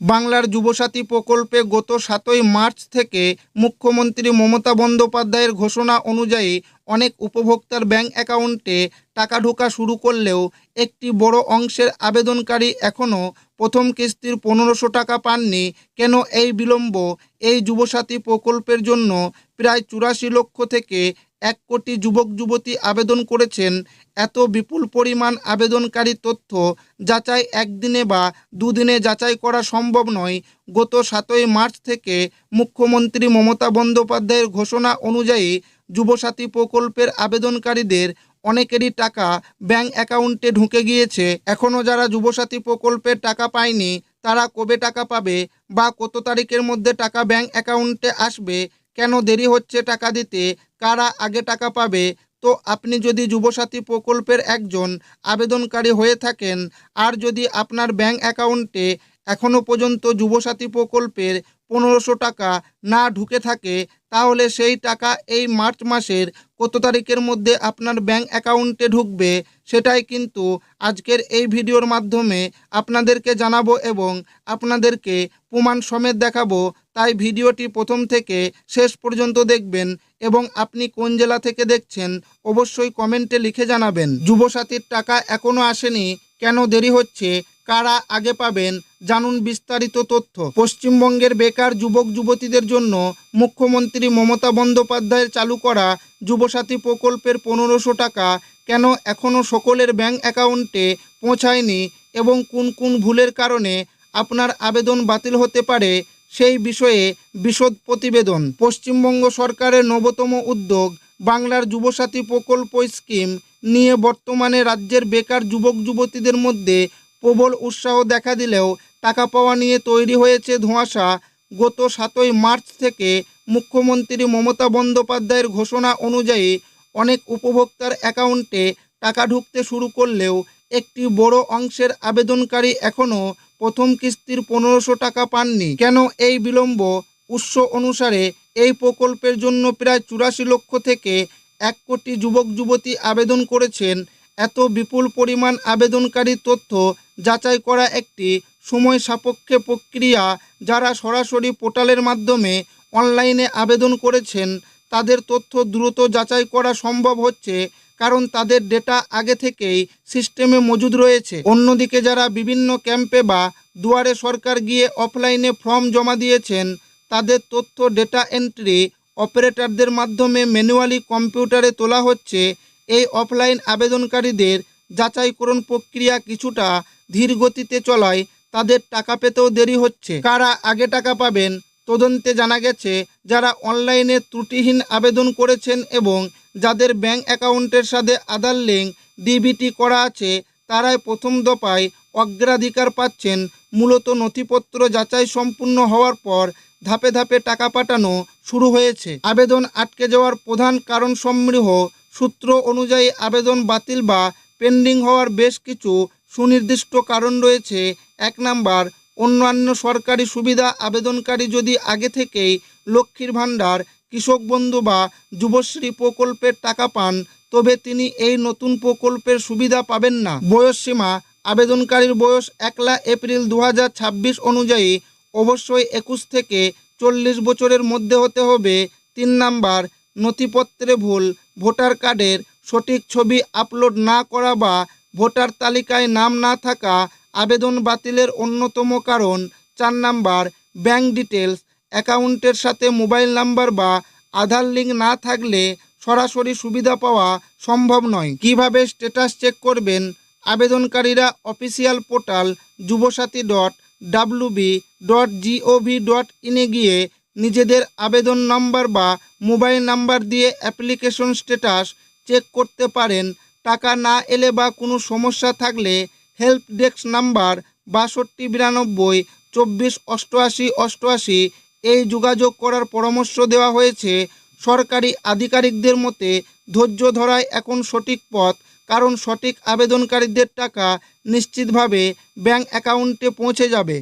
বাংলার যুবসাথী প্রকল্পে গত ৭ই মার্চ থেকে মুখ্যমন্ত্রী মমতা বন্দ্যোপাধ্যায়ের ঘোষণা অনুযায়ী অনেক উপভোক্তার ব্যাংক অ্যাকাউন্টে টাকা ঢোকা শুরু করলেও একটি বড় অংশের আবেদনকারী এখনও প্রথম কিস্তির ১৫০০ টাকা পাননি। কেন এই বিলম্ব? এই যুবসাথী প্রকল্পের জন্য প্রায় ৮৪ লক্ষ থেকে ১ কোটি যুবক যুবতী আবেদন করেছেন। এত বিপুল পরিমাণ আবেদনকারী তথ্য যাচাই একদিনে বা দুদিনে যাচাই করা সম্ভব নয়। গত ৭ই মার্চ থেকে মুখ্যমন্ত্রী মমতা বন্দ্যোপাধ্যায়ের ঘোষণা অনুযায়ী যুবসাথী প্রকল্পের আবেদনকারীদের অনেকেরই টাকা ব্যাংক অ্যাকাউন্টে ঢুকে গিয়েছে। এখনও যারা যুবসাথী প্রকল্পের টাকা পায়নি তারা কবে টাকা পাবে বা কত তারিখের মধ্যে টাকা ব্যাংক অ্যাকাউন্টে আসবে, কেন দেরি হচ্ছে টাকা দিতে, কারা আগে টাকা পাবে? তো আপনি যদি যুবসাথী প্রকল্পের একজন আবেদনকারী হয়ে থাকেন আর যদি আপনার ব্যাংক অ্যাকাউন্টে এখনও পর্যন্ত যুবসাথী প্রকল্পের ১৫০০ টাকা না ঢুকে থাকে, তাহলে সেই টাকা এই মার্চ মাসের কত তারিখের মধ্যে আপনার ব্যাংক অ্যাকাউন্টে ঢুকবে সেটাই কিন্তু আজকের এই ভিডিওর মাধ্যমে আপনাদেরকে জানাবো এবং আপনাদেরকে প্রমাণ সমেত দেখাবো। তাই ভিডিওটি প্রথম থেকে শেষ পর্যন্ত দেখবেন এবং আপনি কোন জেলা থেকে দেখছেন অবশ্যই কমেন্টে লিখে জানাবেন। যুবসাথীর টাকা এখনও আসেনি, কেন দেরি হচ্ছে, কারা আগে পাবেন, জানুন বিস্তারিত তথ্য। পশ্চিমবঙ্গের বেকার যুবক যুবতীদের জন্য মুখ্যমন্ত্রী মমতা বন্দ্যোপাধ্যায়ের চালু করা যুবসাথী প্রকল্পের ১৫০০ টাকা কেন এখনও সকলের ব্যাংক অ্যাকাউন্টে পৌঁছায়নি এবং কোন কোন ভুলের কারণে আপনার আবেদন বাতিল হতে পারে সেই বিষয়ে বিশদ প্রতিবেদন। পশ্চিমবঙ্গ সরকারের নবতম উদ্যোগ বাংলার যুবসাথী প্রকল্প স্কিম নিয়ে বর্তমানে রাজ্যের বেকার যুবক যুবতীদের মধ্যে প্রবল উৎসাহ দেখা দিলেও টাকা পাওয়া নিয়ে তৈরি হয়েছে ধোঁয়াশা। গত ৭ই মার্চ থেকে মুখ্যমন্ত্রী মমতা বন্দ্যোপাধ্যায়ের ঘোষণা অনুযায়ী অনেক উপভোক্তার অ্যাকাউন্টে টাকা ঢুকতে শুরু করলেও একটি বড় অংশের আবেদনকারী এখনও প্রথম কিস্তির ১৫০০ টাকা পাননি। কেন এই বিলম্ব? উৎস অনুসারে এই প্রকল্পের জন্য প্রায় ৮৪ লক্ষ থেকে ১ কোটি যুবক যুবতী আবেদন করেছেন। এত বিপুল পরিমাণ আবেদনকারী তথ্য যাচাই করা একটি সময় সাপেক্ষ প্রক্রিয়া। যারা সরাসরি পোর্টালের মাধ্যমে অনলাইনে আবেদন করেছেন তাদের তথ্য দ্রুত যাচাই করা সম্ভব হচ্ছে, কারণ তাদের ডেটা আগে থেকেই সিস্টেমে মজুদ রয়েছে। অন্যদিকে যারা বিভিন্ন ক্যাম্পে বা দুয়ারে সরকার গিয়ে অফলাইনে ফর্ম জমা দিয়েছেন তাদের তথ্য ডেটা এন্ট্রি অপারেটরদের মাধ্যমে ম্যানুয়ালি কম্পিউটারে তোলা হচ্ছে। এই অফলাইন আবেদনকারীদের যাচাইকরণ প্রক্রিয়া কিছুটা ধীর গতিতে চলায় তাদের টাকা পেতেও দেরি হচ্ছে। কারা আগে টাকা পাবেন? তদন্তে জানা গেছে যারা অনলাইনে ত্রুটিহীন আবেদন করেছেন এবং যাদের ব্যাংক অ্যাকাউন্টের সাথে আধার লিঙ্ক ডিবিটি করা আছে তারাই প্রথম দফায় অগ্রাধিকার পাচ্ছেন। মূলত নথিপত্র যাচাই সম্পূর্ণ হওয়ার পর ধাপে ধাপে টাকা পাঠানো শুরু হয়েছে। আবেদন আটকে যাওয়ার প্রধান কারণ সমূহ সূত্র অনুযায়ী আবেদন বাতিল বা পেন্ডিং হওয়ার বেশ কিছু সুনির্দিষ্ট কারণ রয়েছে। ১ নাম্বার, অন্যান্য সরকারি সুবিধা। আবেদনকারী যদি আগে থেকেই লক্ষ্মীর ভাণ্ডার, কৃষক বন্ধু বা যুবশ্রী প্রকল্পের টাকা পান তবে তিনি এই নতুন প্রকল্পের সুবিধা পাবেন না। বয়সসীমা। আবেদনকারীর বয়স ১ এপ্রিল ২০২৬ অনুযায়ী অবশ্যই ২১ থেকে ৪০ বছরের মধ্যে হতে হবে। ৩ নাম্বার, নথিপত্রে ভুল। ভোটার কার্ডের সঠিক ছবি আপলোড না করা বা ভোটার তালিকায় নাম না থাকা আবেদন বাতিলের অন্যতম কারণ। ৪ নাম্বার, ব্যাংক ডিটেলস। অ্যাকাউন্টের সাথে মোবাইল নাম্বার বা আধার লিঙ্ক না থাকলে সরাসরি সুবিধা পাওয়া সম্ভব নয়। কিভাবে স্ট্যাটাস চেক করবেন? আবেদনকারীরা অফিসিয়াল পোর্টাল jubasati.wb.gov.in গিয়ে নিজেদের আবেদন নম্বর বা মোবাইল নাম্বার দিয়ে অ্যাপ্লিকেশন স্ট্যাটাস চেক করতে পারেন। টাকা না এলে বা কোনো সমস্যা থাকলে হেল্প ডেস্ক নাম্বার ৬২৯২ ২৪ ৮৮ ৮৮ এই যোগাযোগ করার পরামর্শ দেওয়া হয়েছে। সরকারি আধিকারিকদের মতে ধৈর্য ধরাই এখন সঠিক পথ, কারণ সঠিক আবেদনকারীদের টাকা নিশ্চিতভাবে ব্যাংক অ্যাকাউন্টে পৌঁছে যাবে।